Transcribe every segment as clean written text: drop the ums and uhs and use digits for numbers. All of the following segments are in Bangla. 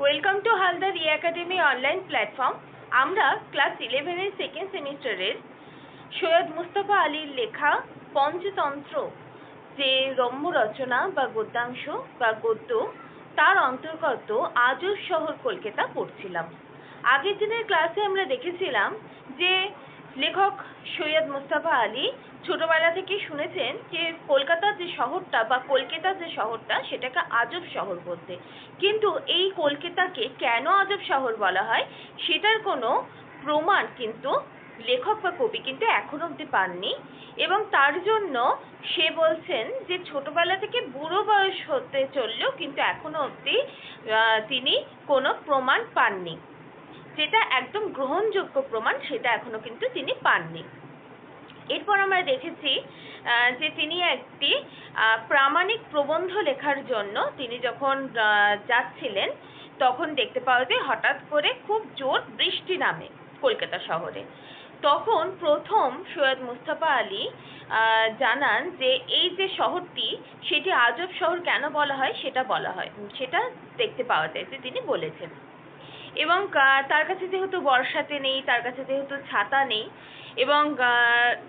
Welcome to Haldar academy online platform. আমরা ক্লাস 11 এর সেকেন্ড সেমিস্টারের সৈয়দ মুস্তফা আলীর লেখা পঞ্চতন্ত্র যে রম্য রচনা বা গদ্যাংশ বা গদ্য, তার অন্তর্গত আজব শহর কলকাতা পড়ছিলাম। আগের দিনের ক্লাসে আমরা দেখেছিলাম যে লেখক সৈয়দ মুস্তফা আলী ছোটবেলা থেকে শুনেছেন যে কলকাতার যে শহরটা বা কলকাতা যে শহরটা সেটাকে আজব শহর বলতে, কিন্তু এই কলকাতাকে কেন আজব শহর বলা হয় সেটার কোনো প্রমাণ কিন্তু লেখক বা কবি কিন্তু এখনো অব্দি পাননি, এবং তার জন্য সে বলছেন যে ছোটবেলা থেকে বুড়ো বয়স হতে চললেও কিন্তু এখনো অব্দি তিনি কোনো প্রমাণ পাননি, যেটা একদম গ্রহণযোগ্য প্রমাণ সেটা এখনো কিন্তু তিনি পাননি। এরপর আমরা দেখেছি যে তিনি একটি প্রামাণিক প্রবন্ধ লেখার জন্য তিনি যখন যাচ্ছিলেন তখন দেখতে পাওয়া যায় হঠাৎ করে খুব জোর বৃষ্টি নামে কলকাতা শহরে। তখন প্রথম সৈয়দ মুস্তফা আলী জানান যে এই যে শহরটি সেটি আজব শহর কেন বলা হয় সেটা দেখতে পাওয়া যায় যে তিনি বলেছেন। এবং তার কাছে যেহেতু বর্ষাতে নেই, তার কাছে যেহেতু ছাতা নেই, এবং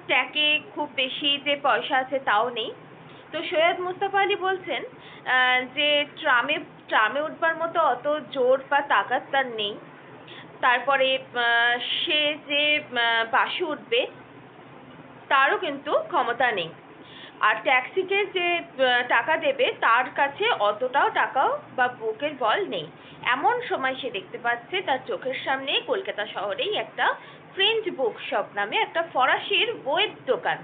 ট্যাকে খুব বেশি যে পয়সা আছে তাও নেই, তো সৈয়দ মুস্তফা আলী বলছেন যে ট্রামে উঠবার মতো অত জোর বা তাকাত তার নেই, তারপরে সে যে বাসে উঠবে তারও কিন্তু ক্ষমতা নেই, আর ট্যাক্সিকে যে টাকা দেবে তার কাছে অতটাও টাকাও বা বুকের বল নেই। এমন সময় সে দেখতে পাচ্ছে তার চোখের সামনে কলকাতা শহরেই একটা ফ্রেঞ্চ বুক শপ নামে একটা ফরাসির বইয়ের দোকান,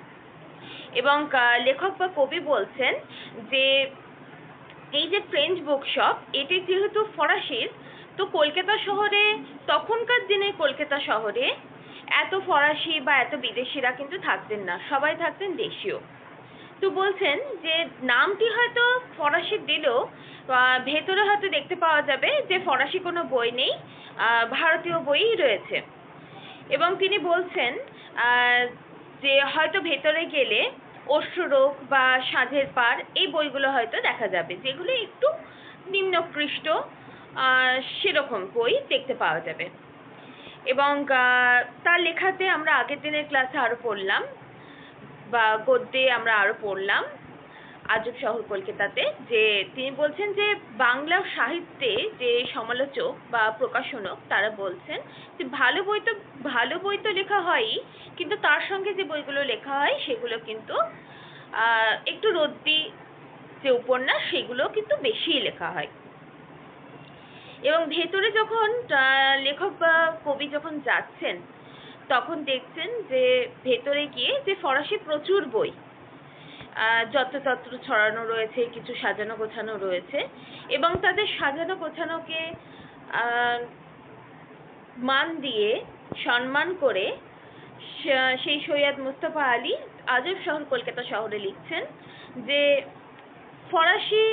এবং লেখক বা কবি বলছেন যে এই যে ফ্রেঞ্চ বুক শপ এটি যেহেতু ফরাসির, তো কলকাতা শহরে তখনকার দিনে কলকাতা শহরে এত ফরাসি বা এত বিদেশিরা কিন্তু থাকতেন না, সবাই থাকতেন দেশীয়। তো বলছেন যে নামটি হয়তো ফরাসি দিলেও ভেতরে হয়তো দেখতে পাওয়া যাবে যে ফরাসি কোনো বই নেই, ভারতীয় বইই রয়েছে। এবং তিনি বলছেন যে হয়তো ভেতরে গেলে অশ্রুরোগ বা সাঁঝের পার এই বইগুলো হয়তো দেখা যাবে, যেগুলো একটু নিম্নপৃষ্ট সেরকম বই দেখতে পাওয়া যাবে। এবং তার লেখাতে আমরা আগের দিনের ক্লাসে আরো পড়লাম বা গদ্যে আমরা আরো পড়লাম আজব শহর কলকাতাতে, যে তিনি বলছেন যে বাংলা সাহিত্যে যে সমালোচক বা প্রকাশনক তারা বলছেন যে ভালো বই তো লেখা হয়ই, কিন্তু তার সঙ্গে যে বইগুলো লেখা হয় সেগুলো কিন্তু একটু রদ্দি যে উপন্যাস সেগুলো কিন্তু বেশিই লেখা হয়। এবং ভেতরে যখন লেখক বা কবি যখন যাচ্ছেন তখন দেখছেন যে ভেতরে গিয়ে যে ফরাসি প্রচুর বই যত্রতত্র ছড়ানো রয়েছে, কিছু সাজানো গোছানো রয়েছে, এবং তাদের সাজানো গোছানোকে মান দিয়ে সম্মান করে সেই সৈয়দ মুস্তফা আলী আজব শহর কলকাতা শহরে লিখছেন যে ফরাসি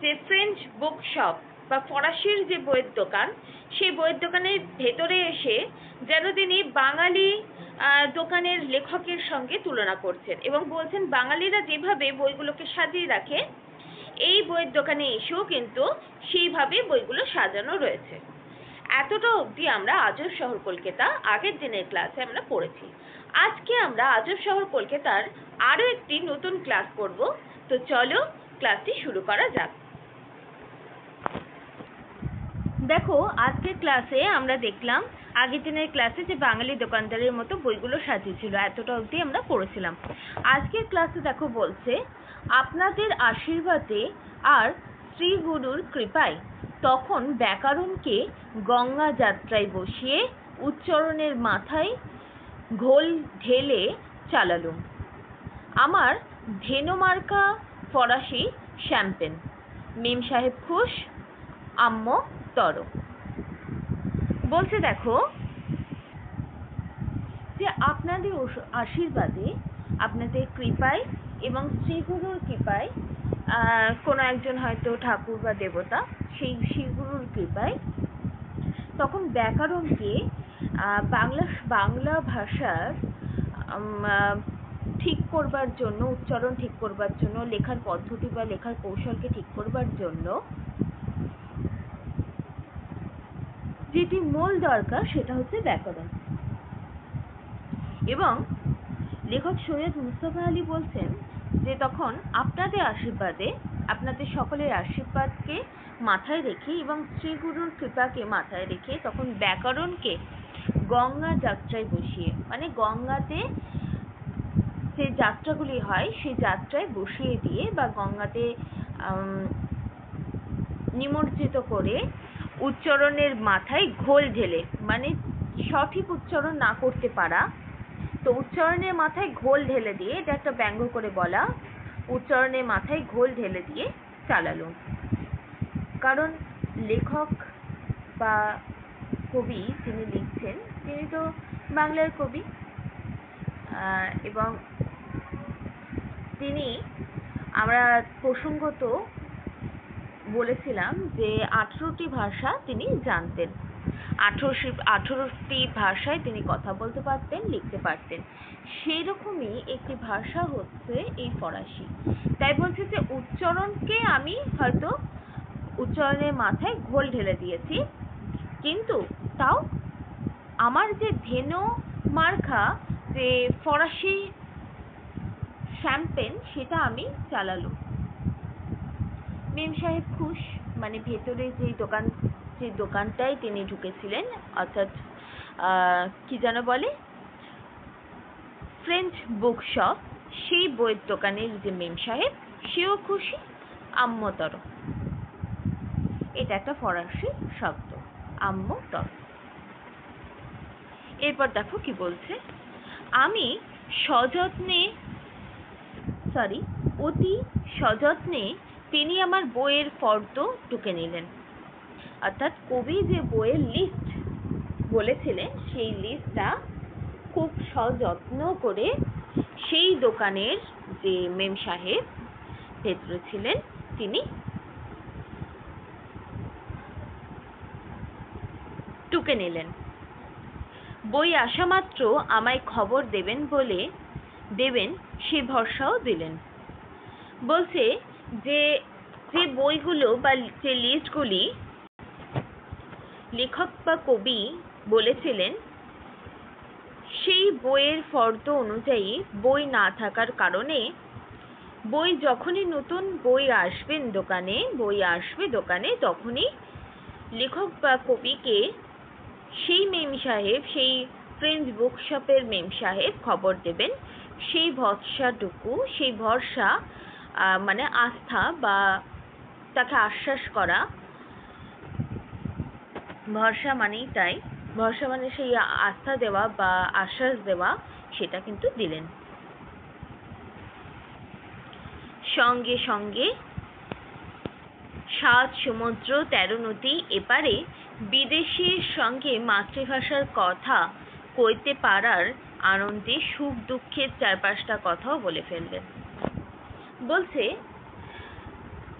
যে ফ্রেঞ্চ বুক শপ বা ফরাসির যে বইয়ের দোকান, সেই বইয়ের দোকানের ভেতরে এসে যেন তিনি বাঙালি দোকানের লেখকের সঙ্গে তুলনা করছেন, এবং বলছেন বাঙালিরা যেভাবে বইগুলোকে সাজিয়ে রাখে এই বইয়ের দোকানে এসেও কিন্তু সেইভাবে বইগুলো সাজানো রয়েছে। এতটা অবধি আমরা আজব শহর কলকাতা আগের দিনের ক্লাসে আমরা পড়েছি। আজকে আমরা আজব শহর কলকাতার আরো একটি নতুন ক্লাস করব, তো চলো ক্লাসটি শুরু করা যাক। দেখো, আজকের ক্লাসে আমরা দেখলাম আগের দিনের ক্লাসে যে বাঙালি দোকানদারের মতো বইগুলো সাজিয়েছিল, এতটা অবধি আমরা পড়েছিলাম। আজকের ক্লাসে দেখো বলছে আপনাদের আশীর্বাদে আর শ্রী গুরুর কৃপায় তখন ব্যাকরণকে গঙ্গা যাত্রায় বসিয়ে উচ্চারণের মাথায় ঘোল ঢেলে চালালুম। আমার ভেনোমার্কা ফরাসি শ্যাম্পেন, মেম সাহেব খুশ, আম্ম তর। বলছে দেখো যে আপনাদের আশীর্বাদে, আপনাদের কৃপায় এবং শ্রীগুরুর কৃপায়, কোনো একজন হয়তো ঠাকুর বা দেবতা, সেই শ্রীগুরুর কৃপায় তখন ব্যাকরণকে বাংলা ভাষার ঠিক করবার জন্য, উচ্চারণ ঠিক করবার জন্য, লেখার পদ্ধতি বা লেখার কৌশলকে ঠিক করবার জন্য যেটি মূল দরকার সেটা হচ্ছে ব্যাকরণ। এবং লেখক সৈয়দ মুস্তফা আলী বলছেন যে তখন আপনাদের আশীর্বাদে, আপনাদের সকলের আশীর্বাদকে মাথায় রেখে এবং শ্রীগুরুর কৃপাকে মাথায় রেখে তখন ব্যাকরণকে গঙ্গা যাত্রায় বসিয়ে, মানে গঙ্গাতে যে যাত্রাগুলি হয় সেই যাত্রায় বসিয়ে দিয়ে বা গঙ্গাতে নিমজ্জিত করে উচ্চারণের মাথায় ঘোল ঢেলে, মানে সঠিক উচ্চারণ না করতে পারা, তো উচ্চারণের মাথায় ঘোল ঢেলে দিয়ে, এটা একটা ব্যঙ্গ করে বলা, উচ্চারণের মাথায় ঘোল ঢেলে দিয়ে চালালো। কারণ লেখক বা কবি যিনি লিখছেন তিনি তো বাংলার কবি, এবং তিনি, আমরা প্রসঙ্গত বলেছিলাম যে 18টি ভাষা তিনি জানতেন, 18টি ভাষায় তিনি কথা বলতে পারতেন, লিখতে পারতেন। সেই রকমই একটি ভাষা হচ্ছে এই ফরাসি। তাই বলছে যে উচ্চারণকে আমি হয়তো উচ্চারণের মাথায় ঘোল ঢেলে দিয়েছি, কিন্তু তাও আমার যে ধেনু মার্কা যে ফরাসি শ্যাম্পেন সেটা আমি চালালো। মেম সাহেব খুশ, মানে ভেতরে যে দোকানটায় তিনি ঢুকেছিলেন, অর্থাৎ কি যেন বলে, ফ্রেঞ্চ বুক শপ, সেই বইয়ের দোকানের যে মেম সাহেব সেও খুশি, আম্মতর। এটা একটা ফরাসি শব্দ, আম্মতর। এরপর দেখো কি বলছে, আমি অতি সযত্নে তিনি আমার বইয়ের ফর্দ টুকে নিলেন। অর্থাৎ কবি যে বইয়ের লিস্ট বলেছিলেন সেই লিস্টটা খুব সযত্ন করে সেই দোকানের যে মেম সাহেব ভেতরে ছিলেন তিনি টুকে নিলেন। বই আসা মাত্র আমায় খবর দেবেন সে ভরসাও দিলেন। বলছে যে বইগুলো বা যে লিস্টগুলি লেখক বা কবি বলেছিলেন সেই বইয়ের ফর্দ অনুযায়ী বই না থাকার কারণে যখনই নতুন বই আসবে দোকানে তখনই লেখক বা কবিকে সেই মেম সাহেব, সেই ফ্রেঞ্চ বুকশপের মেম সাহেব খবর দেবেন। সেই ভরসা মানে আস্থা বা তাকে আশ্বাস করা, ভরসা মানেই তাই, ভরসা মানে সেই আস্থা দেওয়া বা আশ্বাস দেওয়া, সেটা কিন্তু দিলেন। সঙ্গে সঙ্গে 7 সমুদ্র 13 নদী এপারে বিদেশির সঙ্গে মাতৃভাষার কথা কইতে পারার আনন্দে সুখ দুঃখের 4-5টা কথাও বলে ফেললেন। বলছে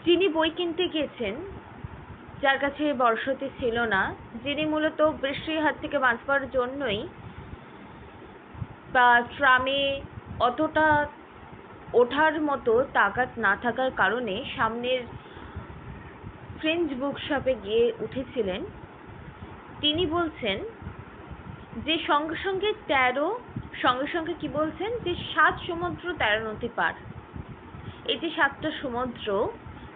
যিনি বই কিনতে গেছেন, যার কাছে বর্ষতি ছিল না, যিনি মূলত বৃষ্টির হাত থেকে বাঁচবার জন্যই বা ট্রামে অতটা ওঠার মতো তাকাত না থাকার কারণে সামনের ফ্রেঞ্চ বুকশপে গিয়ে উঠেছিলেন, তিনি বলছেন যে সঙ্গে সঙ্গে কি বলছেন যে 7 সমুদ্র 13 নদী পার, এই যে 7টা সমুদ্র,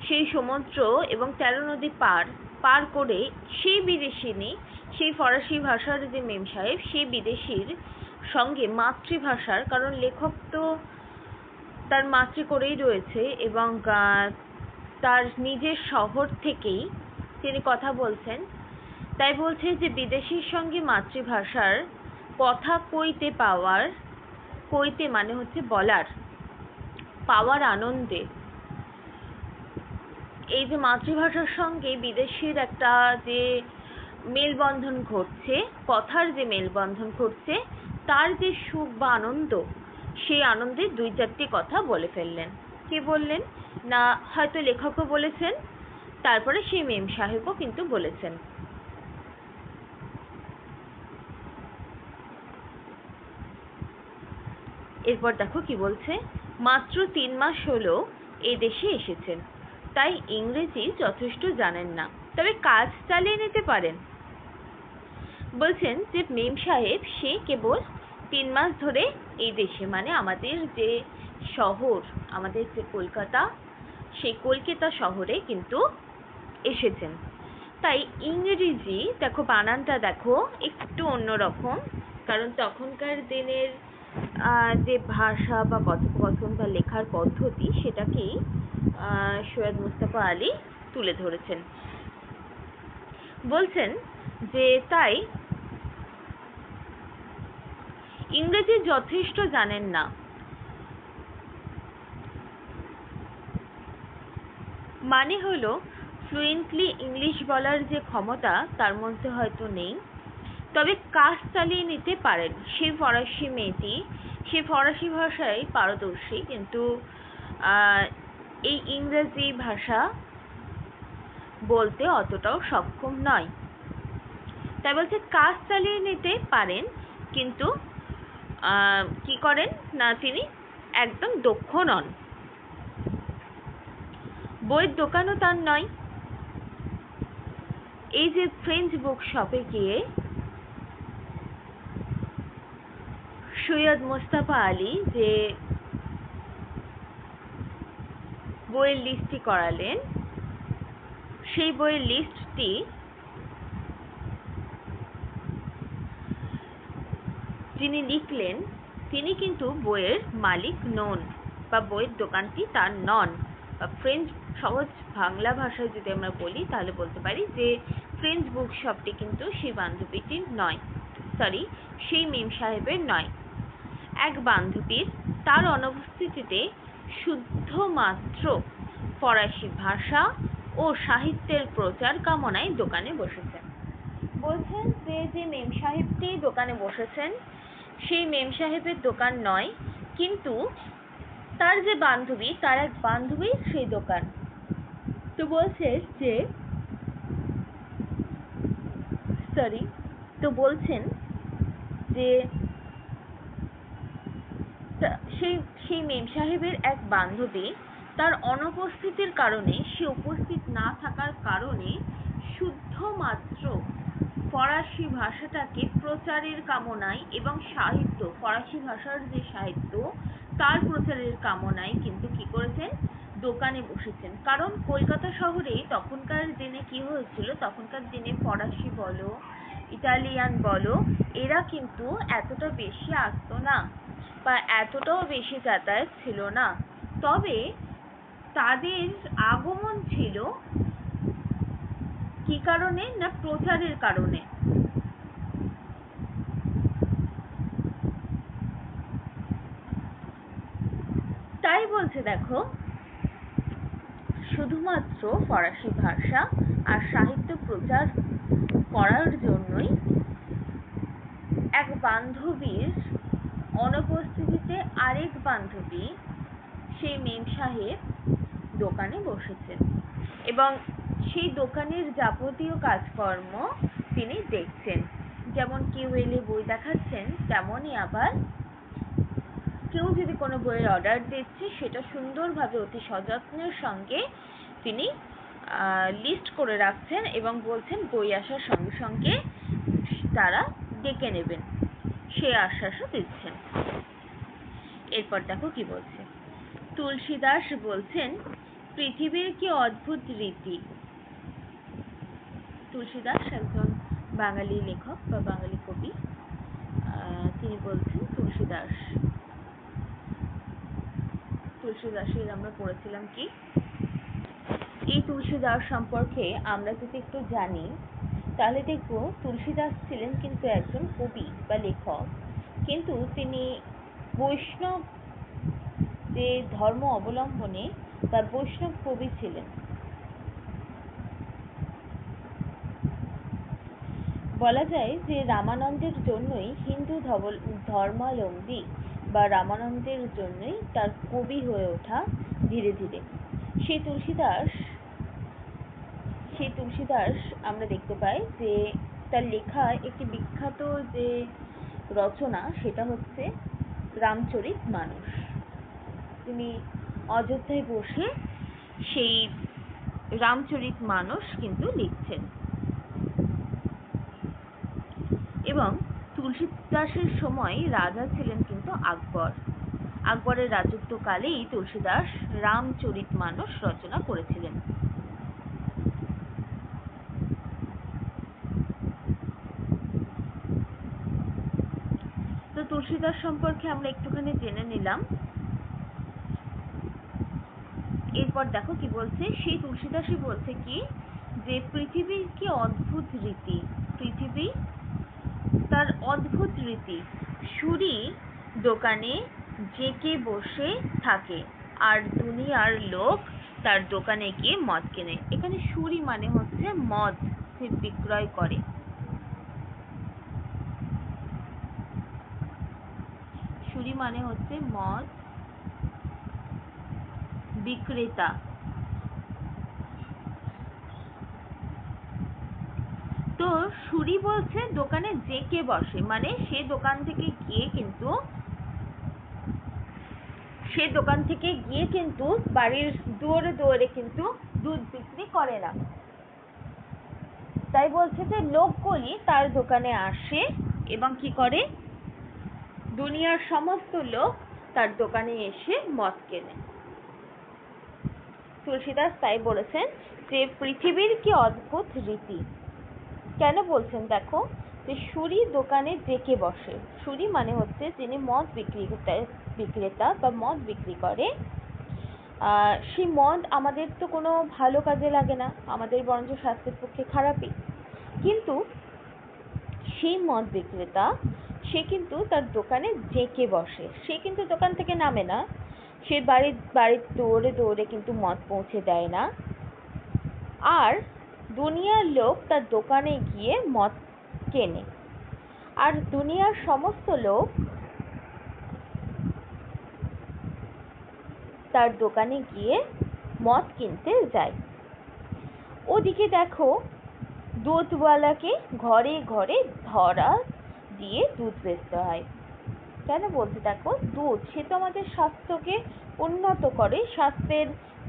সেই সমুদ্র এবং 13 নদী পার করে সেই বিদেশিনী, সেই ফরাসি ভাষার যে মেম সাহেব, সেই বিদেশির সঙ্গে মাতৃভাষার, কারণ লেখক তো তার মাতৃ করেই রয়েছে এবং তার নিজের শহর থেকেই তিনি কথা বলছেন, তাই বলছে যে বিদেশির সঙ্গে মাতৃভাষার কথা কইতে মানে হচ্ছে বলার, পাওয়ার আনন্দে, এই যে মাতৃভাষার সঙ্গে বিদেশির একটা যে মেলবন্ধন ঘটছে, কথার যে মেলবন্ধন ঘটছে, তার যে সুখ বা আনন্দ, সেই আনন্দে 2-4টি কথা বলে ফেললেন। কি বললেন না, হয়তো লেখকও বলেছেন, তারপরে সেই মেম সাহেবও কিন্তু বলেছেন। এরপর দেখো কি বলছে, মাত্র 3 মাস হলো এ দেশে এসেছেন, তাই ইংরেজি যথেষ্ট জানেন না, তবে কাজ চালিয়ে নিতে পারেন। বলছেন যে মেম সাহেব সে কেবল 3 মাস ধরে এই দেশে, মানে আমাদের যে শহর, আমাদের যে কলকাতা, সেই কলকাতা শহরে কিন্তু এসেছেন। তাই ইংরেজি দেখো, বানানটা দেখো একটু অন্যরকম, কারণ তখনকার দিনের যে ভাষা বা কথোপকথন বা লেখার পদ্ধতি, সেটাকেই সৈয়দ মুস্তফা আলী তুলে ধরেছেন। বলছেন যে তাই ইংরেজি যথেষ্ট জানেন না, মানে হলো ফ্লুয়েন্টলি ইংলিশ বলার যে ক্ষমতা তার মধ্যে হয়তো নেই, তবে কাজ চালিয়ে নিতে পারেন। সেই ফরাসি মেয়েটি, সে ফরাসি ভাষায় পারদর্শী, কিন্তু এই ইংরেজি ভাষা বলতে অতটাও সক্ষম নয়। তাই বলছে কাজ চালিয়ে নিতে পারেন, কিন্তু কি করেন না, তিনি একদম দক্ষ নন। বইয়ের দোকানও তার নয়। এই যে ফ্রেঞ্চ বুক শপে গিয়ে সৈয়দ মুস্তফা আলী যে বইয়ের লিস্টটি করালেন, সেই বইয়ের লিস্টটি যিনি লিখলেন তিনি কিন্তু বইয়ের মালিক নন, বা বইয়ের দোকানটি তার নন। বা ফ্রেঞ্চ, সহজ বাংলা ভাষায় যদি আমরা বলি তাহলে বলতে পারি যে ফ্রেঞ্চ বুক শপটি কিন্তু সেই বান্ধবীটির নয়, সরি, সেই মেম সাহেবের নয়। এক বান্ধবীর তার অনুপস্থিতিতে শুদ্ধমাত্র ফরাসি ভাষা ও সাহিত্যের প্রচার কামনায় দোকানে বসেছেন। বলছেন যে যে মেম সাহেবটি দোকানে বসেছেন সেই মেম সাহেবের দোকান নয়, কিন্তু তার যে বান্ধবী, তার এক বান্ধবী সেই দোকান। তো বলছে যে বলছেন যে সেই মেম সাহেবের এক বান্ধবী তার অনুপস্থিতির কারণে, সে উপস্থিত না থাকার কারণে শুদ্ধমাত্র ফরাসি ভাষাটাকে প্রচারের কামনায় এবং সাহিত্য, ফরাসি ভাষার যে সাহিত্য তার প্রচারের কামনায় কিন্তু কি করেছেন, দোকানে বসেছেন। কারণ কলকাতা শহরে তখনকার দিনে কি হয়েছিল, তখনকার দিনে ফরাসি বলো, ইটালিয়ান বলো, এরা কিন্তু এতটা বেশি আসতো না, বা এতটাও বেশি যাতায়াত ছিল না। তবে তাদের আগমন ছিল কি কারণে না, প্রচারের কারণে। তাই বলছে দেখো, শুধুমাত্র ফরাসি ভাষা আর সাহিত্য প্রচার করার জন্যই এক বান্ধবীর অনুপস্থিতিতে আরেক বান্ধবী সেই মেম সাহেব দোকানে বসেছেন, এবং সেই দোকানের যাবতীয় কাজকর্ম তিনি দেখছেন। যেমন কেউ এলে বই দেখাচ্ছেন, তেমনই আবার কেউ যদি কোনো বইয়ের অর্ডার দিচ্ছে সেটা সুন্দরভাবে অতি সযত্নের সঙ্গে তিনি লিস্ট করে রাখছেন এবং বলছেন বই আসার সঙ্গে সঙ্গে তারা ডেকে নেবেন, সে আশ্বাসও দিচ্ছেন। এরপর দেখো কি বলছে, তুলসীদাস বলছেন পৃথিবীর কি অদ্ভুত রীতি। তুলসীদাস একজন বাঙালি লেখক বা বাঙালি কবি, তিনি বলছেন তুলসীদাসের আমরা পড়েছিলাম কি, এই তুলসীদাস সম্পর্কে আমরা যদি একটু জানি তাহলে দেখব তুলসীদাস ছিলেন কিন্তু একজন কবি বা লেখক, কিন্তু তিনি বৈষ্ণব যে ধর্ম অবলম্বনে তার বৈষ্ণব কবি ছিলেন। বলা যায় যে রামানন্দের জন্যই হিন্দু ধর্মাবলম্বী বা রামানন্দের জন্যই তার কবি হয়ে ওঠা ধীরে ধীরে। সেই তুলসীদাস আমরা দেখতে পাই যে তার লেখা একটি বিখ্যাত যে রচনা সেটা হচ্ছে রামচরিতমানস। তিনি অযোধ্যায় বসে সেই রামচরিতমানস কিন্তু লিখছেন। এবং তুলসীদাসের সময় রাজা ছিলেন কিন্তু আকবর। আকবরের রাজত্বকালেই তুলসীদাস রামচরিতমানস রচনা করেছিলেন। তো তুলসীদাস সম্পর্কে আমরা একটুখানি জেনে নিলাম। এরপর দেখো কি বলছে, সেই তুলসীদাসই বলছে কি যে পৃথিবীর কি অদ্ভুত রীতি, পৃথিবী তার অদ্ভুত রীতি, সুরি দোকানে জেকে বসে থাকে আর দুনিয়ার লোক তার দোকানে গিয়ে মদ কেনে। এখানে সুরি মানে হচ্ছে মদ সে বিক্রয় করে। সুরি মানে হচ্ছে মদ বিক্রেতা। তো সুরি বলছে দোকানে জেকে বসে, মানে সে দোকান থেকে গিয়ে কিন্তু বাড়ির দুয়ারে দুয়ারে কিন্তু দুধ বিক্রি করে না। তাই বলছে যে লোকগুলি তার দোকানে আসে এবং কি করে, দুনিয়ার সমস্ত লোক তার দোকানে এসে মদ কেনে। তুলসীদাস তাই বলেছেন যে পৃথিবীর কি অদ্ভুত রীতি। কেন বলছেন দেখো, যে সুরি দোকানে জেকে বসে। সুরি মানে হচ্ছে যিনি মদ বিক্রেতা বা মদ বিক্রি করে। সেই মদ আমাদের তো কোনো ভালো কাজে লাগে না, আমাদের বরঞ্চ স্বাস্থ্যের পক্ষে খারাপই। কিন্তু সেই মদ বিক্রেতা সে কিন্তু তার দোকানে জেকে বসে, সে কিন্তু দোকান থেকে নামে না, সে বাড়ির দৌড়ে দৌড়ে কিন্তু মদ পৌঁছে দেয় না। আর দুনিয়ার লোক তার দোকানে গিয়ে মদ কেনে, আর দুনিয়ার সমস্ত লোক তার দোকানে গিয়ে মদ কিনতে যায়। ওদিকে দেখো দুধওয়ালাকে ঘরে ঘরে ধরা দিয়ে দুধ বেচতে হয়। কেন বলতে দেখো, দুধ সে তো আমাদের স্বাস্থ্যকে উন্নত করে, স্বাস্থ্যের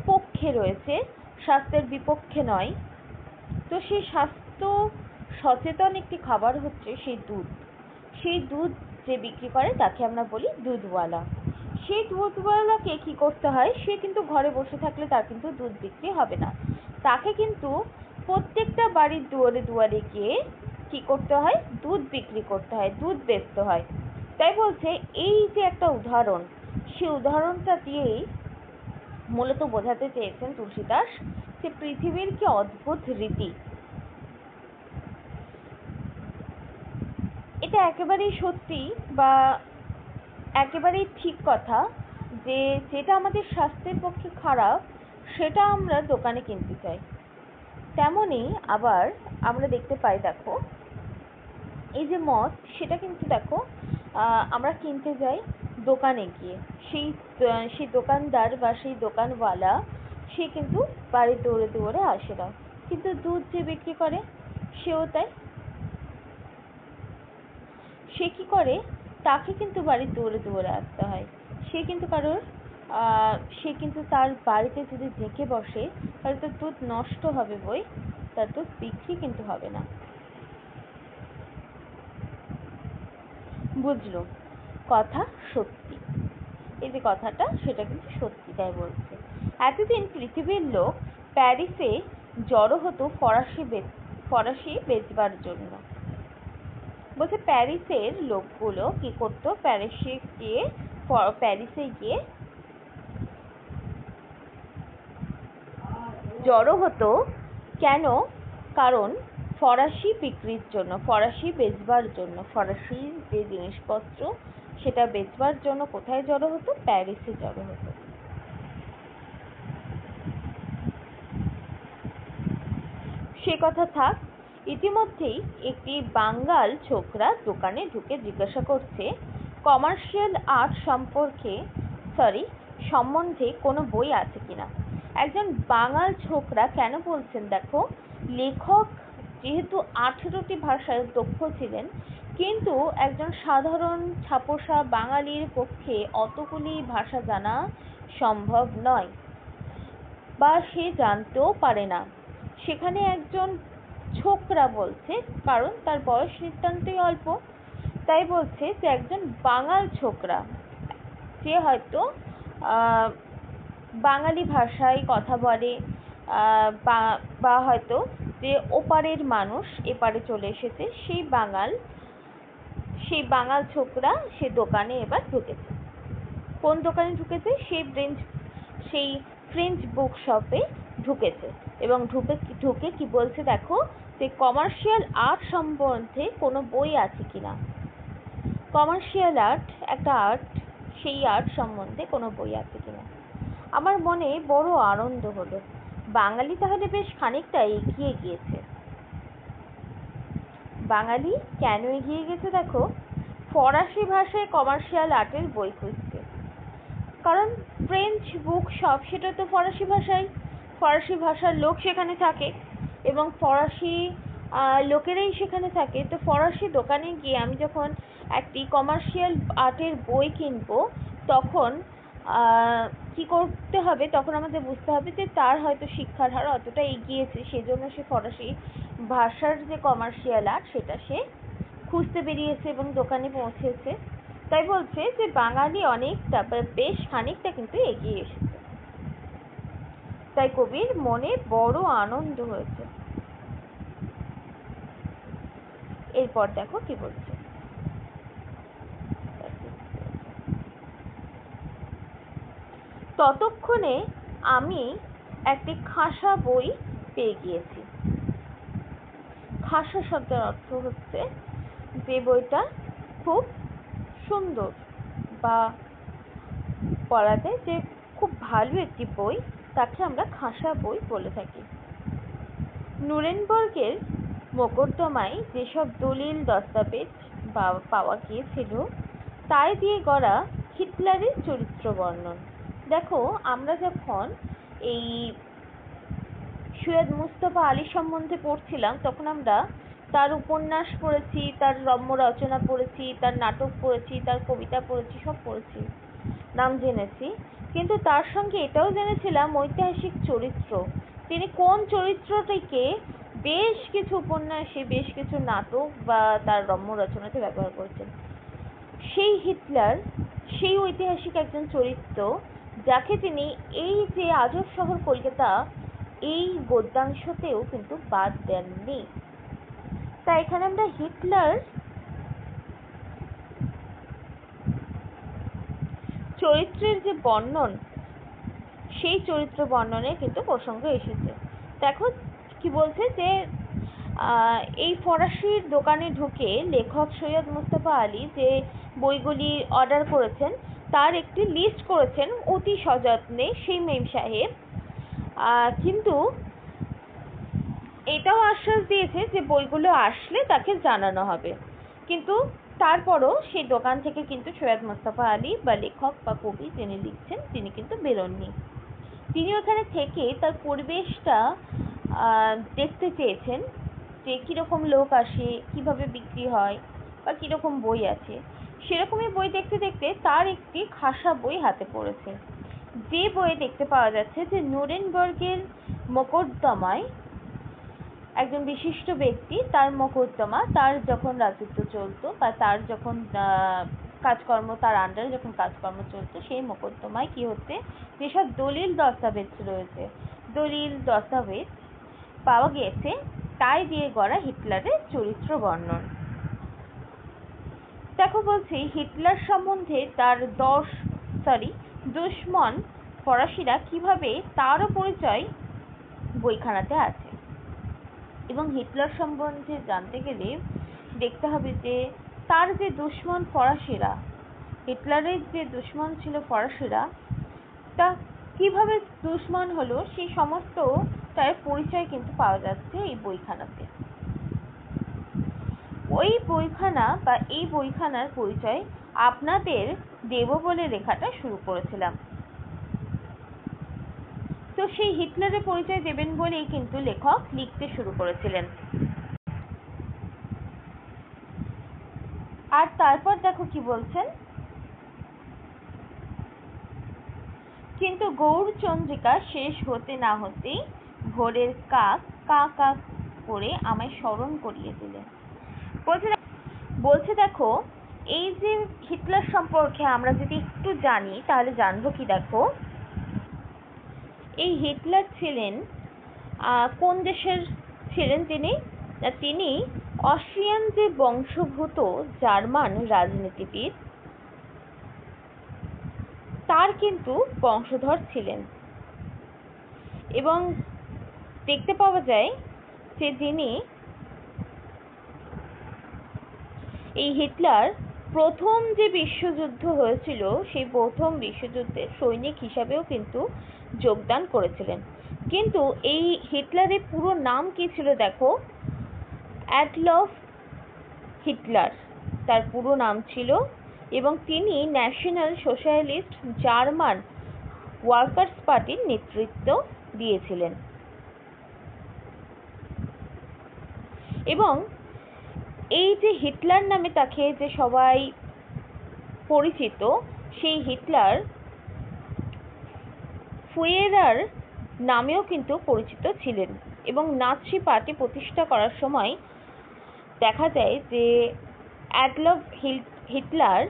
পক্ষে রয়েছে, স্বাস্থ্যের বিপক্ষে নয়। তো সেই স্বাস্থ্য সচেতন একটি খাবার হচ্ছে সেই দুধ। সেই দুধ যে বিক্রি করে তাকে আমরা বলি দুধওয়ালা। সেই দুধওয়ালাকে কি করতে হয়, সে কিন্তু ঘরে বসে থাকলে তার কিন্তু দুধ বিক্রি হবে না, তাকে কিন্তু প্রত্যেকটা বাড়ির দুয়ারে দুয়ারে গিয়ে কি করতে হয়, দুধ বিক্রি করতে হয়, দুধ বেচতে হয়। তাই বলছে এই যে একটা উদাহরণ, সেই উদাহরণটা দিয়েই মূলত বোঝাতে চেয়েছেন তুলসীদাস যে পৃথিবীর কি অদ্ভুত রীতি। এটা একেবারেই সত্যি বা একেবারেই ঠিক কথা যে যেটা আমাদের স্বাস্থ্যের পক্ষে খারাপ সেটা আমরা দোকানে কিনতে চাই। তেমনি আবার আমরা দেখতে পাই, দেখো এই যে মদ, সেটা কিন্তু দেখো আমরা কিনতে যাই দোকানে গিয়ে, সেই দোকানদার বা সেই দোকানওয়ালা সে কিন্তু বাড়ির দৌড়ে দৌড়ে আসে না, কিন্তু দুধ যে বিক্রি করে সেও তাই। সে কি করে, তাকে কিন্তু বাড়ির দৌড়ে দৌড়ে আসতে হয়। সে কিন্তু তার বাড়িতে যদি জেঁকে বসে তাহলে তো দুধ নষ্ট হবে বই, তার দুধ বিক্রি কিন্তু হবে না। বুঝলো? কথা সত্যি, এই যে কথাটা সেটা কিন্তু সত্যি। তাই বলছে এতদিন পৃথিবীর লোক প্যারিসে জড়ো হতো ফরাসি বেচবার জন্য। বলছে প্যারিসের লোকগুলো কি করতো, প্যারিসে গিয়ে জড়ো হতো। কেন? কারণ ফরাসি বিক্রির জন্য, ফরাসি বেচবার জন্য, ফরাসি যে জিনিসপত্র সেটা বেচবার জন্য কোথায় জড়ো হতো, প্যারিসে জড়ো হতো। সে কথা থাক, ইতিমধ্যেই একটি বাঙ্গাল ছোকরা দোকানে ঢুকে জিজ্ঞাসা করছে কমার্শিয়াল আর্ট সম্বন্ধে কোনো বই আছে কিনা। একজন বাঙাল ছোকরা কেন বলছেন দেখো, লেখক যেহেতু 18টি ভাষায় দক্ষ ছিলেন, কিন্তু একজন সাধারণ ছাপোষা বাঙালির পক্ষে অতগুলি ভাষা জানা সম্ভব নয় বা সে জানতেও পারে না। সেখানে একজন ছোকরা বলছে, কারণ তার বয়স নিতান্তই অল্প। তাই বলছে যে একজন বাঙাল ছোকরা, যে হয়তো বাঙালি ভাষায় কথা বলে, বা হয়তো যে ওপারের মানুষ এপারে চলে এসেছে, সেই বাঙাল ছোকরা সে দোকানে এবার ঢুকেছে। কোন দোকানে ঢুকেছে? সেই ফ্রেঞ্চ বুক শপে ঢুকেছে। এবং ঢুকে কি বলছে দেখো, যে কমার্শিয়াল আর্ট সম্বন্ধে কোনো বই আছে কিনা। কমার্শিয়াল আর্ট একটা আর্ট, সেই আর্ট সম্বন্ধে কোনো বই আছে কিনা। আমার মনে বড় আনন্দ হলো, বাঙালি তাহলে বেশ খানিকটা এগিয়ে গিয়েছে। বাঙালি কেন এগিয়ে গেছে দেখো, ফরাসি ভাষায় কমার্শিয়াল আর্টের বই খুঁজছে। কারণ ফ্রেঞ্চ বুক শপ সেটা তো ফরাসি ভাষার লোক সেখানে থাকে, এবং ফরাসি লোকেরাই সেখানে থাকে। তো ফরাসি দোকানে গিয়ে আমি যখন একটি কমার্শিয়াল আর্টের বই কিনবো, তখন কি করতে হবে, তখন আমাদের বুঝতে হবে যে তার হয়তো শিক্ষার হার অতটা এগিয়েছে, সেজন্য সে ফরাসি ভাষার যে কমার্শিয়াল আর্ট সেটা সে খুঁজতে বেরিয়েছে এবং দোকানে পৌঁছেছে। তাই বলছে যে বাঙালি অনেকটা, বেশ খানিকটা কিন্তু এগিয়ে এসেছে। তাই কবির মনে বড় আনন্দ হয়েছে। এরপর দেখো কি বলছে, ততক্ষণে আমি একটি খাসা বই পেয়ে গিয়েছি। খাসা শব্দের অর্থ হচ্ছে যে বইটা খুব সুন্দর, বা বলা যায় যে খুব ভালো একটি বই, তাকে আমরা খাসা বই বলে থাকি। নুরেনবার্গের মোকদ্দমায় যেসব দলিল দস্তাবেজ পাওয়া গিয়েছিল, তাই দিয়ে গড়া হিটলারের চরিত্র বর্ণন। দেখো, আমরা যখন এই সৈয়দ মুস্তফা আলী সম্বন্ধে পড়ছিলাম, তখন আমরা তার উপন্যাস পড়েছি, তার রম্য রচনা পড়েছি, তার নাটক পড়েছি, তার কবিতা পড়েছি, সব পড়েছি, নাম জেনেছি। কিন্তু তার সঙ্গে এটাও জেনেছিলাম ঐতিহাসিক চরিত্র। তিনি কোন চরিত্রটিকে বেশ কিছু উপন্যাসে, বেশ কিছু নাটক বা তার রম্য রচনাতে ব্যবহার করেছেন। সেই হিটলার, সেই ঐতিহাসিক একজন চরিত্র, যাকে তিনি এই যে আজব শহর কলকাতা, এই গদ্যাংশতেও কিন্তু বাদ দেননি। তাই এখানে আমরা হিটলার চরিত্রের যে বর্ণন, সেই চরিত্র বর্ণনে কিন্তু প্রসঙ্গ এসেছে। দেখো কি বলছে, যে এই ফরাসির দোকানে ঢুকে লেখক সৈয়দ মুস্তফা আলী যে বইগুলি অর্ডার করেছেন, তার একটি লিস্ট করেছেন অতি সযত্নে সেই মেম সাহেব। কিন্তু এটাও আশ্বাস দিয়েছে যে বইগুলো আসলে তাকে জানানো হবে। কিন্তু তারপরও সেই দোকান থেকে কিন্তু সৈয়দ মুস্তফা আলী বা লেখক বা কবি যিনি লিখছেন, তিনি কিন্তু বেরোননি। তিনি ওখানে থেকে তার পরিবেশটা দেখতে চেয়েছেন, যে কিরকম লোক আসে, কিভাবে বিক্রি হয়, বা কিরকম বই আছে। সেরকমই বই দেখতে দেখতে তার একটি খাসা বই হাতে পড়েছে, যে বইয়ে দেখতে পাওয়া যাচ্ছে যে নুরেনবার্গের মোকদ্দমায় একজন বিশিষ্ট ব্যক্তি, তার মোকদ্দমা, তার যখন রাজত্ব চলতো বা তার যখন কাজকর্ম, তার আন্ডারে যখন কাজকর্ম চলতো, সেই মোকদ্দমায় কি হচ্ছে, যেসব দলিল দস্তাবেজ রয়েছে, দলিল দস্তাবেজ পাওয়া গিয়েছে, তাই দিয়ে গড়া হিটলারের চরিত্র বর্ণন। দেখো বলছি, হিটলার সম্বন্ধে তার দুশমন ফরাসিরা কিভাবে, তারও পরিচয় বইখানাতে আছে। এবং হিটলার সম্বন্ধে জানতে গেলে দেখতে হবে যে তার যে দুশমন ফরাসিরা, হিটলারের যে দুশমন ছিল ফরাসিরা, তা কিভাবে দুশমন হলো, সেই সমস্ত তার পরিচয় কিন্তু পাওয়া যাচ্ছে এই বইখানাতে। ওই বইখানা বা এই বইখানার পরিচয় আপনাদের দেব বলে লেখাটা শুরু করেছিলাম। তো সেই হিটলারের পরিচয় দেবেন বলেই কিন্তু লেখক লিখতে শুরু করেছিলেন। আর তারপর দেখো কি বলছেন, কিন্তু গৌরচন্দ্রিকা শেষ হতে না হতেই ভোরের কাক কা কা করে আমায় স্মরণ করিয়ে দিলেন। বলছে দেখো, এই যে হিটলার সম্পর্কে আমরা যদি একটু জানি তাহলে জানবো কি, দেখো এই হিটলার ছিলেন কোন দেশের ছিলেন তিনি? তিনি অস্ট্রিয়ান যে বংশোদ্ভূত জার্মান রাজনীতিবিদ, তার কিন্তু বংশধর ছিলেন। এবং দেখতে পাওয়া যায় যে যিনি এই হিটলার প্রথম যে বিশ্বযুদ্ধ হয়েছিল সেই প্রথম বিশ্বযুদ্ধের সৈনিক হিসাবেও কিন্তু যোগদান করেছিলেন। কিন্তু এই হিটলারের পুরো নাম কি ছিল দেখো, অ্যাডলফ হিটলার তার পুরো নাম ছিল। এবং তিনি ন্যাশনাল সোশ্যালিস্ট জার্মান ওয়ার্কার্স পার্টির নেতৃত্ব দিয়েছিলেন। এবং এই যে হিটলার নামে তাকে যে সবাই পরিচিত, সেই হিটলার ফুয়েরার নামেও কিন্তু পরিচিত ছিলেন। এবং নাৎসি পার্টি প্রতিষ্ঠা করার সময় দেখা যায় যে অ্যাডলফ হিটলার,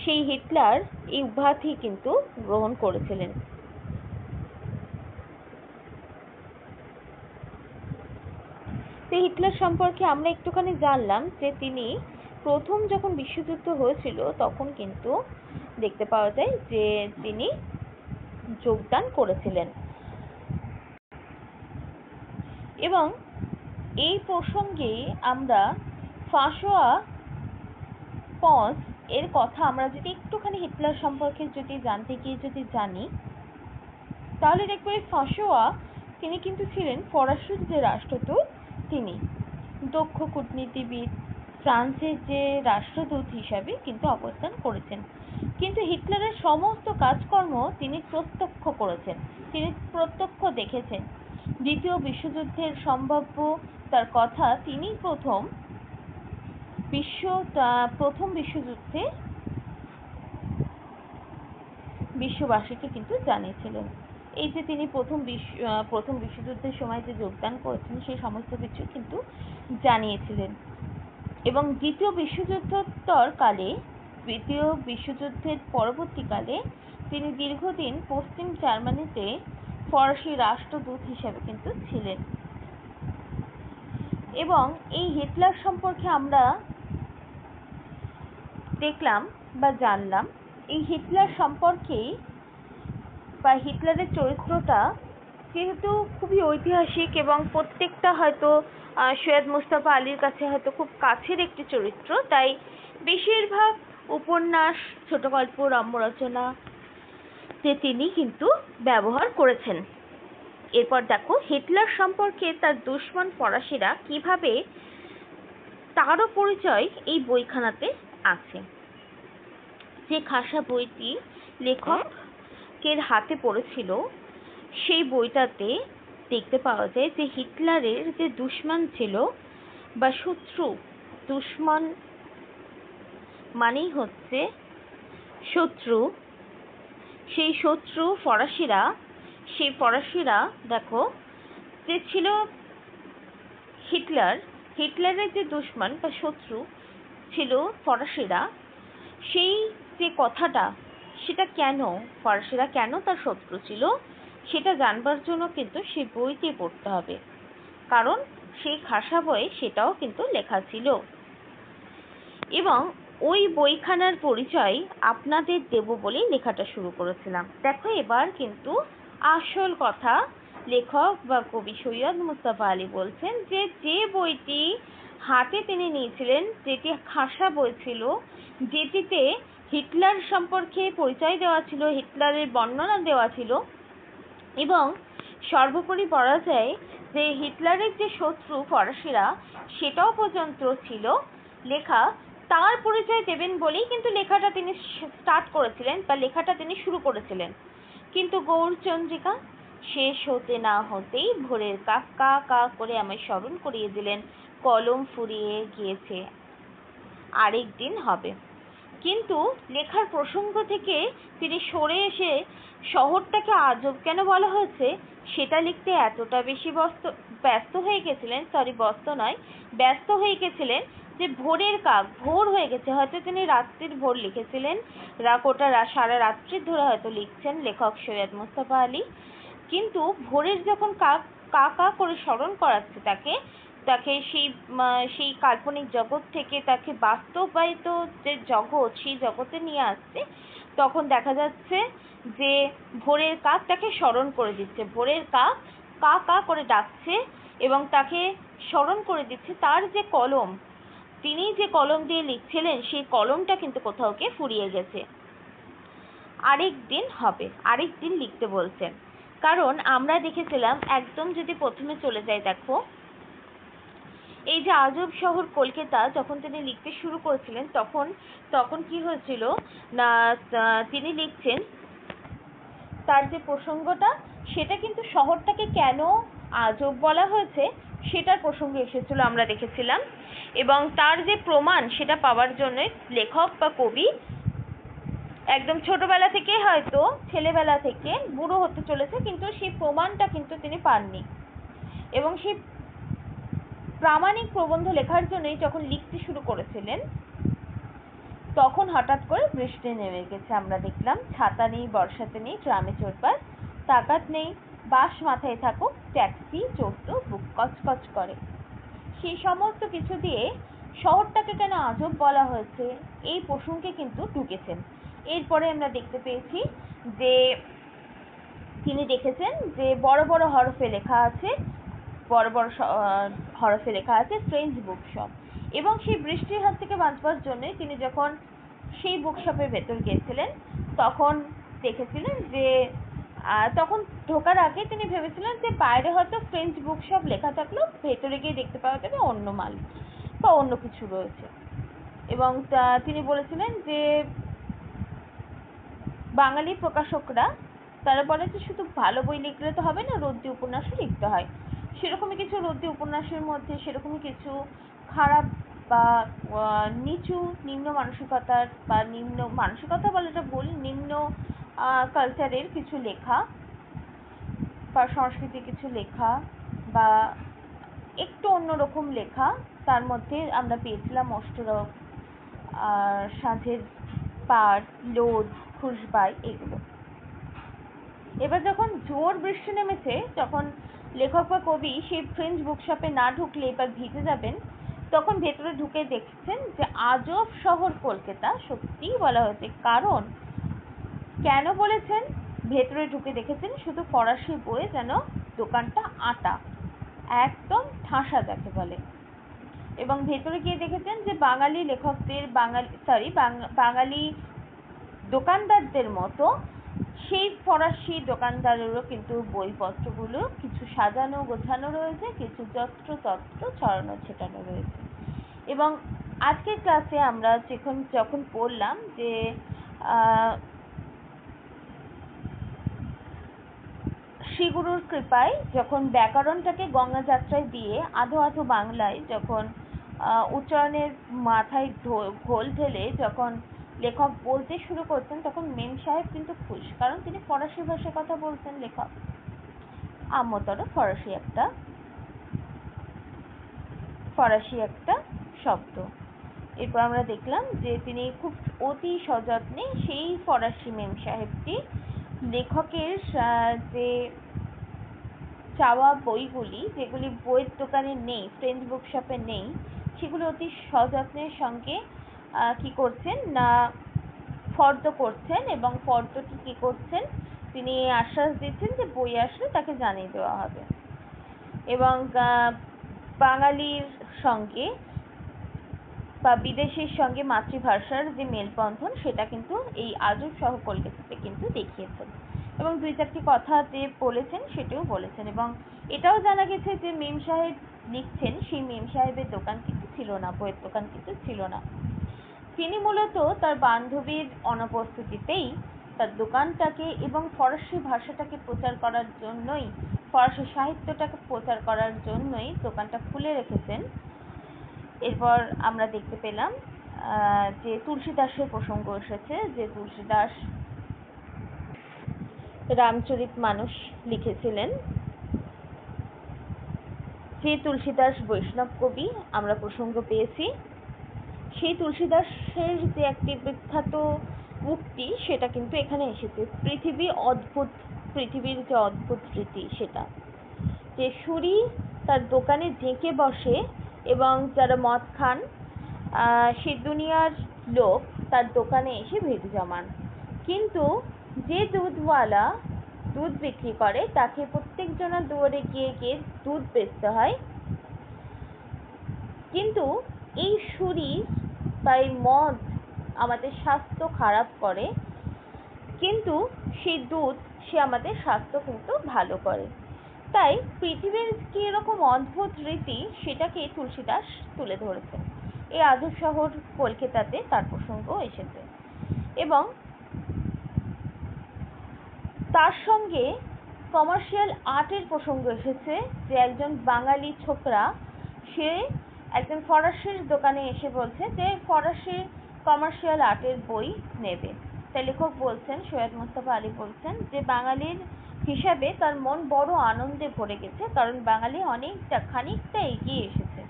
সেই হিটলার এই উপাধি কিন্তু গ্রহণ করেছিলেন। হিটলার সম্পর্কে আমরা একটুখানি জানলাম যে তিনি প্রথম যখন বিশ্বযুদ্ধ হয়েছিল তখন কিন্তু দেখতে পাওয়া যায় যে তিনি যোগদান করেছিলেন। এবং এই প্রসঙ্গে আমরা ফাঁসোয়া পজ এর কথা আমরা যদি একটুখানি হিটলার সম্পর্কে যদি জানতে গিয়ে যদি জানি, তাহলে দেখবো এই ফাঁসোয়া তিনি কিন্তু ছিলেন ফরাসির যে রাষ্ট্রদূত, তিনি দক্ষ কূটনীতিবিদ, ফ্রান্সের যে রাষ্ট্রদূত হিসাবে কিন্তু অবস্থান করেছেন। কিন্তু হিটলারের সমস্ত কাজকর্ম তিনি প্রত্যক্ষ করেছেন, তিনি প্রত্যক্ষ দেখেছেন। দ্বিতীয় বিশ্বযুদ্ধের সম্ভাব্য তার কথা তিনি প্রথম বিশ্বযুদ্ধে বিশ্ববাসীকে কিন্তু জানিয়েছিলেন। এই যে তিনি প্রথম বিশ্বযুদ্ধের সময় যে যোগদান করেছেন সেই সমস্ত কিছু কিন্তু জানিয়েছিলেন। এবং দ্বিতীয় বিশ্বযুদ্ধের পরবর্তীকালে তিনি দীর্ঘদিন পশ্চিম জার্মানিতে ফরাসি রাষ্ট্রদূত হিসেবে কিন্তু ছিলেন। এবং এই হিটলার সম্পর্কে আমরা দেখলাম বা জানলাম, এই হিটলার সম্পর্কে বা হিটলারের চরিত্রটা যেহেতু খুবই ঐতিহাসিক এবং প্রত্যেকটা হয়তো সৈয়দ মুস্তাফা আলীর কাছে হয়তো খুব কাছের একটি চরিত্র, তাই বেশিরভাগ উপন্যাস, ছোট গল্প, রম্য রচনা যে তিনি কিন্তু ব্যবহার করেছেন। এরপর দেখো হিটলার সম্পর্কে তার দুশমন ফরাসিরা কিভাবে, তারও পরিচয় এই বইখানাতে আছে। যে খাসা বইটি লেখকের হাতে পড়েছিল সেই বইটাতে দেখতে পাওয়া যায় যে হিটলারের যে দুশমন ছিল বা শত্রু, দুশমন মানেই হচ্ছে শত্রু, সেই শত্রু সেই ফরাসিরা দেখো যে ছিল হিটলারের যে দুশমন বা শত্রু ছিল ফরাসিরা, সেই যে কথাটা সেটা কেন ফরাসিরা কেন তার শত্রু ছিল সেটা জানবার জন্য কিন্তু সেই বইটি পড়তে হবে, কারণ সেই খাসা বইয়ে সেটাও কিন্তু লেখা ছিল। এবং ওই বইখানার পরিচয় আপনাদের দেব বলেই লেখাটা শুরু করেছিলাম। দেখো এবার কিন্তু আসল কথা লেখক বা কবি সৈয়দ মুস্তাফা আলী বলছেন যে বইটি হাতে তিনি নিয়েছিলেন, যেটি খাসা বই ছিল, যেটিতে হিটলার সম্পর্কে পরিচয় দেওয়া ছিল, হিটলারের বর্ণনা দেওয়া ছিল, এবং সর্বোপরি বলা যায় যে হিটলারের যে শত্রু ফরাসিরা সেটাও পর্যন্ত ছিল লেখা, তার পরিচয় দেবেন বলেই কিন্তু লেখাটা তিনি স্টার্ট করেছিলেন বা লেখাটা তিনি শুরু করেছিলেন। কিন্তু গৌরচন্দ্রিকা শেষ হতে না হতেই ভোরের কাক কা কা করে আমায় স্মরণ করিয়ে দিলেন, কলম ফুরিয়ে গিয়েছে, আরেক দিন হবে। কিন্তু লেখার প্রসঙ্গ থেকে তিনি সরে এসে শহরটাকে আজব কেন বলা হয়েছে সেটা লিখতে এতটা বেশি ব্যস্ত হয়ে গেছিলেন যে ভোরের কাক, ভোর হয়ে গেছে, হয়তো তিনি রাত্রির ভোর লিখেছিলেন, সারা রাত্রি ধরে হয়তো লিখছেন লেখক সৈয়দ মুস্তফা আলী। কিন্তু ভোরের যখন কাক কা কা করে স্মরণ করাচ্ছে তাকে সেই কাল্পনিক জগৎ থেকে তাকে বাস্তবায়িত যে জগৎ, সেই জগতে নিয়ে আসছে, তখন দেখা যাচ্ছে যে ভোরের কাক তাকে স্মরণ করে দিচ্ছে, ভোরের কাক কা কা করে ডাকছে এবং তাকে স্মরণ করে দিচ্ছে তার যে কলম, তিনি যে কলম দিয়ে লিখছিলেন সেই কলমটা কিন্তু কোথাও গিয়ে ফুরিয়ে গেছে, আরেকদিন লিখতে বলছেন। কারণ আমরা দেখেছিলাম, একদম যদি প্রথমে চলে যাই, দেখো এই যে আজব শহর কলকাতা যখন তিনি লিখতে শুরু করেছিলেন তখন কি হয়েছিল না, তিনি লিখছেন তার যে প্রসঙ্গটা, সেটা কিন্তু শহরটাকে কেন আজব বলা হয়েছে সেটার প্রসঙ্গে এসেছিল, আমরা দেখেছিলাম। এবং তার যে প্রমাণ, সেটা পাওয়ার জন্য লেখক বা কবি একদম ছোটবেলা থেকে, হয়তো ছেলেবেলা থেকে বুড়ো হতে চলেছে, কিন্তু সেই প্রমাণটা কিন্তু তিনি পাননি। এবং সেই প্রামাণিক প্রবন্ধ লেখার জন্যই যখন লিখতে শুরু করেছিলেন, তখন হঠাৎ করে বৃষ্টি নেমে গেছে। আমরা দেখলাম ছাতা নেই, বর্ষাতে নেই, ট্রামে চড়বার তাকাত নেই, বাস মাথায় থাকুক, ট্যাক্সি চড়তেও বুক কচকচ করে। সেই সমস্ত কিছু দিয়ে শহরটাকে কেন আজব বলা হয়েছে, এই প্রসঙ্গে কিন্তু ঢুকেছেন। এরপরে আমরা দেখতে পেয়েছি যে তিনি দেখেছেন যে বড় বড় হরফে লেখা আছে ফ্রেঞ্চ বুকশপ। এবং সেই বৃষ্টির হাত থেকে বাঁচবার জন্য তিনি যখন সেই বুকশপের ভেতর গিয়েছিলেন, তখন দেখেছিলেন যে তখন ঢোকার আগে তিনি ভেবেছিলেন যে বাইরে হয়তো ফ্রেঞ্চ বুকশপ লেখা থাকলেও ভেতরে গিয়ে দেখতে পাওয়া যাবে অন্য মাল বা অন্য কিছু রয়েছে। এবং তিনি বলেছিলেন যে বাঙালি প্রকাশকরা, তারা বলে যে শুধু ভালো বই লিখলে তো হবে না, রদ্দি উপন্যাসও লিখতে হয়। সেরকমই কিছু রদ্দি উপন্যাসের মধ্যে সেরকমই কিছু খারাপ বা নিম্ন মানসিকতার বা নিম্ন মানসিকতা বলাটা ভুল, নিম্ন কালচারের কিছু লেখা বা সংস্কৃতির কিছু লেখা বা একটু অন্যরকম লেখা, তার মধ্যে আমরা পেয়েছিলাম অষ্টরক, সাঁঝের পাড়, লোদ, খুশবাই, এগুলো। এবার যখন জোর বৃষ্টি নেমেছে, তখন লেখক বা কবি সেই ফ্রেঞ্চ বুকশপে না ঢুকলে এবার ভিজে যাবেন, তখন ভেতরে ঢুকে দেখছেন যে আজব শহর কলকাতা সত্যিই বলা হয়েছে। কারণ কেন বলেছেন, ভেতরে ঢুকে দেখেছেন শুধু ফরাসি বইয়ে যেন দোকানটা আটা, একদম ঠাসা যাকে বলে। এবং ভেতরে গিয়ে দেখেছেন যে বাঙালি লেখকদের, বাঙালি দোকানদারদের মতো সেই ফরাসি দোকানদারেরও কিন্তু বইপত্রগুলো কিছু সাজানো গোছানো রয়েছে, কিছু যত্রতত্র ছড়ানো ছেটানো রয়েছে। এবং আজকের ক্লাসে আমরা যখন পড়লাম যে শ্রীগুরুর কৃপায় যখন ব্যাকরণটাকে গঙ্গা যাত্রায় দিয়ে আধো আধো বাংলায় যখন উচ্চারণের মাথায় ঘোল ঢেলে যখন লেখক বলতে শুরু করছেন, তখন মেম সাহেব কিন্তু খুশ, কারণ তিনি ফরাসি ভাষায় কথা বলছেন। লেখক আমতর ফরাসি একটা শব্দ। এরপর আমরা দেখলাম যে তিনি খুব অতি সযত্নে সেই ফরাসি মেম সাহেবটি লেখকের যে চাওয়া বইগুলি, যেগুলি বইয়ের দোকানে নেই, ফ্রেঞ্চ বুকশপে নেই, সেগুলো অতি সযত্নের সঙ্গে কি করছেন না ফর্দ করছেন। এবং ফর্দটি কি করছেন, তিনি আশ্বাস দিচ্ছেন যে বই আসলে তাকে জানিয়ে দেওয়া হবে। এবং বাঙালির সঙ্গে বা বিদেশের সঙ্গে মাতৃভাষার যে মেলবন্ধন, সেটা কিন্তু এই আজব শহর কলকাতাতে কিন্তু দেখিয়েছেন। এবং দুই চারটি কথা যে বলেছেন সেটাও বলেছেন। এবং এটাও জানা গেছে যে মেম সাহেব লিখছেন, সেই মেম সাহেবের দোকান কিন্তু ছিল না, বইয়ের দোকান কিন্তু ছিল না। তিনি মূলত তার বান্ধবীর অনুপস্থিতিতেই তার দোকানটাকে এবং ফরাসি ভাষাটাকে প্রচার করার জন্যই, ফরাসি সাহিত্যটাকে প্রচার করার জন্যই দোকানটা খুলে রেখেছেন। এরপর আমরা দেখতে পেলাম যে তুলসীদাসের প্রসঙ্গ এসেছে, যে তুলসীদাস রামচরিত মানুষ লিখেছিলেন। যে তুলসীদাস বৈষ্ণব কবি আমরা প্রসঙ্গ পেয়েছি, সেই তুলসীদাসের যে একটি বিখ্যাত উক্তি সেটা কিন্তু এখানে এসেছে, পৃথিবীর যে অদ্ভুত রীতি সেটা, যে সুরি তার দোকানে জেঁকে বসে এবং যারা মদ খান সে দুনিয়ার লোক তার দোকানে এসে ভিড় জমান, কিন্তু যে দুধওয়ালা দুধ বিক্রি করে তাকে প্রত্যেকজনের দুয়ারে গিয়ে গিয়ে দুধ বেচতে হয়। কিন্তু এই সুরি বা এই মদ আমাদের স্বাস্থ্য খারাপ করে, কিন্তু সেই দুধ সে আমাদের স্বাস্থ্য কিন্তু ভালো করে। তাই পৃথিবীর কি এরকম অদ্ভুত রীতি সেটাকে তুলসীদাস তুলে ধরেছেন। এই আজব শহর কলকাতাতে তার প্রসঙ্গ এসেছে এবং তার সঙ্গে কমার্শিয়াল আর্টের প্রসঙ্গ এসেছে, যে একজন বাঙালি ছোকরা সে একজন ফরাসির দোকানে এসে বলছে যে ফরাসি কমার্শিয়াল আর্টের বই নেবে। তাই লেখক বলছেন, সৈয়দ মুস্তফা আলী বলছেন যে বাঙালির হিসাবে তার মন বড় আনন্দে ভরে গেছে, কারণ বাঙালি খানিকটা এগিয়ে এসেছে।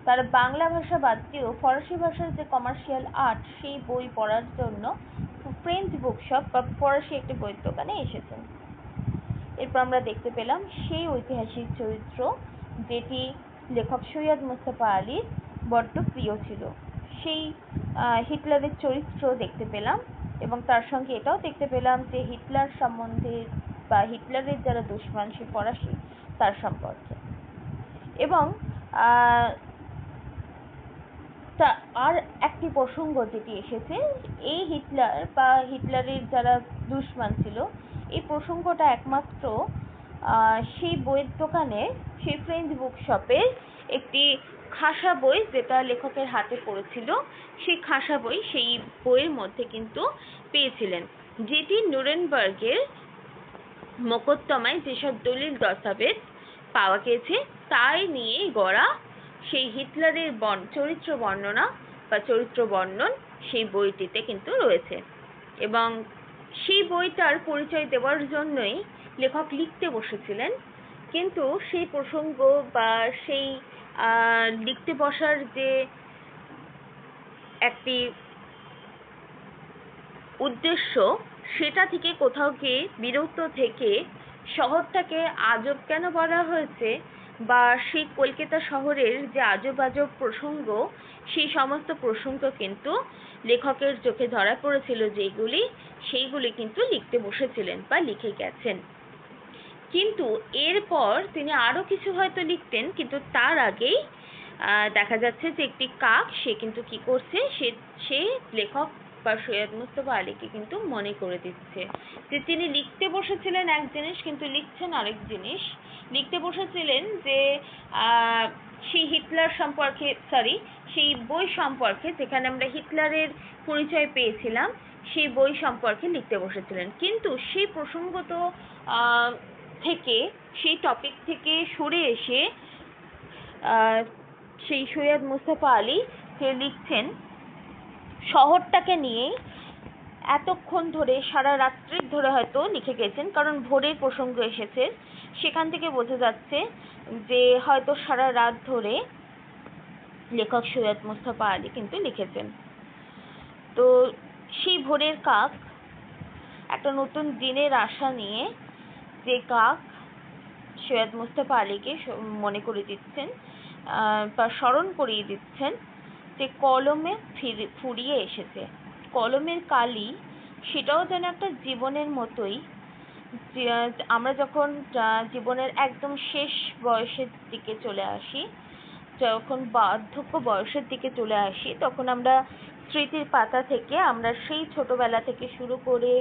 তারা বাংলা ভাষা বাদ দিয়েও ফরাসি ভাষার যে কমার্শিয়াল আর্ট সেই বই পড়ার জন্য ফ্রেঞ্চ বুকশপ বা ফরাসি একটি বইয়ের দোকানে এসেছেন। এরপর আমরা দেখতে পেলাম সেই ঐতিহাসিক চরিত্র যেটি লেখক সৈয়দ মুস্তফা আলীর বড্ড প্রিয় ছিল, সেই হিটলারের চরিত্র দেখতে পেলাম এবং তার সঙ্গে এটাও দেখতে পেলাম যে হিটলার সম্বন্ধে বা হিটলারের যারা দুশমন সে ফরাসি তার সম্পর্কে। এবং আর একটি প্রসঙ্গ যেটি এসেছে, এই হিটলার বা হিটলারের যারা দুশমন ছিল এই প্রসঙ্গটা একমাত্র সেই বইয়ের দোকানে, সেই ফ্রেঞ্চ বুকশপে একটি খাসা বই যেটা লেখকের হাতে পড়েছিল, সেই খাসা বই সেই বইয়ের মধ্যে কিন্তু পেয়েছিলেন, যেটি নুরেনবার্গের মোকদ্দমায় যেসব দলিল দস্তাবেজ পাওয়া গেছে তাই নিয়ে গড়া সেই হিটলারের চরিত্র বর্ণনা বা চরিত্র বর্ণন সেই বইটিতে কিন্তু রয়েছে। এবং সেই বইটার পরিচয় দেওয়ার জন্যই লেখক লিখতে বসেছিলেন, কিন্তু সেই প্রসঙ্গ বা সেই লিখতে বসার যে একটি উদ্দেশ্য সেটা থেকে কোথাও গিয়ে বিরত থেকে শহরটাকে আজব কেন বলা হয়েছে বা সেই কলকাতা শহরের যে আজব আজব প্রসঙ্গ সেই সমস্ত প্রসঙ্গ কিন্তু লেখকের চোখে ধরা পড়েছিল যেগুলি, সেইগুলি কিন্তু লিখতে বসেছিলেন বা লিখে গেছেন। কিন্তু এরপর তিনি আরো কিছু হয়তো লিখতেন, কিন্তু তার আগেই দেখা যাচ্ছে যে একটি কাক সে কিন্তু কি করছে, সে লেখক বা সৈয়দ মুস্তফা আলীকে কিন্তু মনে করে দিচ্ছে যে তিনি লিখতে বসেছিলেন এক জিনিস কিন্তু লিখছেন আরেক জিনিস। লিখতে বসেছিলেন যে সেই হিটলার সম্পর্কে, সেই বই সম্পর্কে যেখানে আমরা হিটলারের পরিচয় পেয়েছিলাম সেই বই সম্পর্কে লিখতে বসেছিলেন, কিন্তু সেই প্রসঙ্গত থেকে সেই টপিক থেকে সরে এসে সেই সৈয়দ মুস্তফা আলী যে লিখছেন শহরটাকে নিয়ে এতক্ষণ ধরে সারা রাত্রি ধরে হয়তো লিখে গেছেন, কারণ ভোরের প্রসঙ্গ এসেছে, সেখান থেকে বোঝা যাচ্ছে যে হয়তো সারা রাত ধরে লেখক সৈয়দ মুস্তফা আলী কিন্তু লিখেছেন। তো সেই ভোরের কাক একটা নতুন দিনের আশা নিয়ে যে কাক সৈয়দ মুস্তফা আলীকে মনে করে দিচ্ছেন বা স্মরণ করিয়ে দিচ্ছেন যে কলমে ফুরিয়ে এসেছে, কলমের কালি সেটাও যেন একটা জীবনের মতোই। আমরা যখন জীবনের একদম শেষ বয়সের দিকে চলে আসি, যখন বার্ধক্য বয়সের দিকে চলে আসি, তখন আমরা স্মৃতির পাতা থেকে আমরা সেই ছোটবেলা থেকে শুরু করে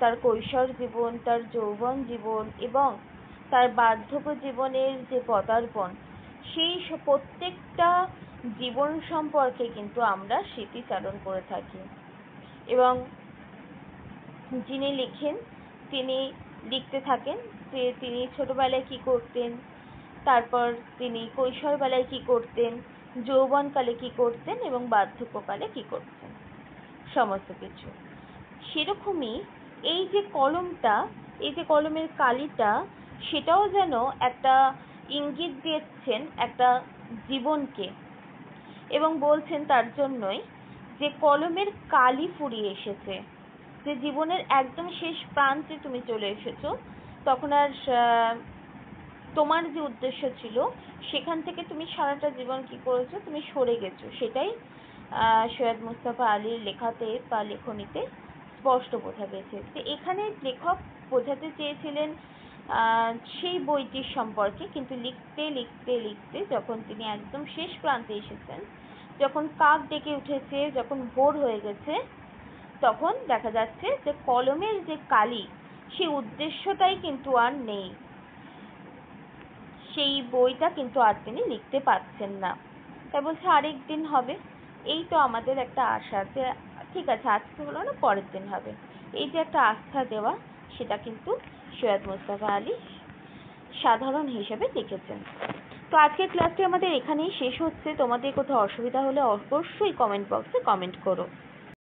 তার কৈশোর জীবন, তার যৌবন জীবন এবং তার বার্ধক্য জীবনের যে পদার্পণ, সেই প্রত্যেকটা জীবন সম্পর্কে কিন্তু আমরা স্মৃতিচারণ করে থাকি। এবং যিনি লিখেন তিনি লিখতে থাকেন যে তিনি ছোটবেলায় কি করতেন, তারপর তিনি কৈশোরবেলায় কি করতেন, যৌবনকালে কি করতেন এবং বার্ধক্যকালে কি করতেন, সমস্ত কিছু। সেরকমই এই যে কলমটা, এই যে কলমের কালিটা, সেটাও যেন একটা ইঙ্গিত দিচ্ছেন একটা জীবনকে, এবং বলছেন তার জন্যই যে কলমের কালি ফুরিয়ে এসেছে, যে জীবনের একদম শেষ প্রান্তে তুমি চলে এসেছো। তখন আর তোমার যে উদ্দেশ্য ছিল সেখান থেকে তুমি সারাটা জীবন কি করেছো, তুমি সরে গেছো। সেটাই সৈয়দ মুস্তফা আলীর লেখাতে বা লেখনীতে স্পষ্ট বোঝা গেছে। তো এখানে লেখক বোঝাতে চেয়েছিলেন সেই বইটির সম্পর্কে, কিন্তু লিখতে লিখতে লিখতে যখন তিনি একদম শেষ প্রান্তে এসেছেন, যখন কাক ডেকে উঠেছে, যখন ভোর হয়ে গেছে, তখন দেখা যাচ্ছে যে কলমের যে কালি, সেই উদ্দেশ্যটাই কিন্তু আর নেই, সেই বইটা কিন্তু আর তিনি লিখতে পারছেন না। তাই বলছে আরেক দিন হবে। এই তো আমাদের একটা আশা যে ঠিক আছে, আজকে হলো না, পরের দিন হবে। এই যে একটা আস্থা দেওয়া, সেটা কিন্তু সৈয়দ মুস্তফা আলী সাধারণ হিসেবে লিখেছেন। তো আজকের ক্লাসটি আমাদের এখানেই শেষ হচ্ছে। তোমাদের কোথাও অসুবিধা হলে অবশ্যই কমেন্ট বক্সে কমেন্ট করো।